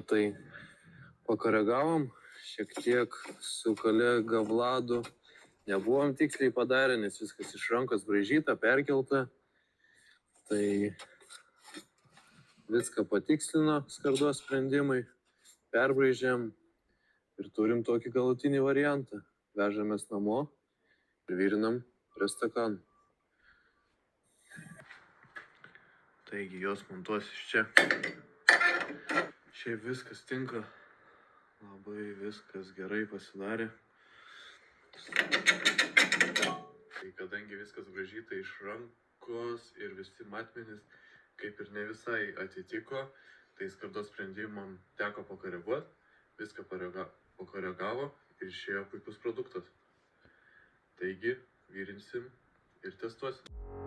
tai pakoregavom, šiek tiek su kolega Vladu nebuvom tiksliai padarę, nes viskas iš rankos braižyta, perkelta. Tai viską patikslino skardos sprendimai, perbraižėm ir turim tokį galutinį variantą. Vežamės namo ir virinam prie stakanų. Taigi jos montuos iš čia. Šiaip viskas tinka, labai viskas gerai pasidarė. Tai kadangi viskas braižyta iš rankos ir visi matmenys kaip ir ne visai atitiko, tai skardos sprendimam teko pakoreguoti, viską pakoregavo ir išėjo puikus produktas. Taigi virinsim ir testuosim.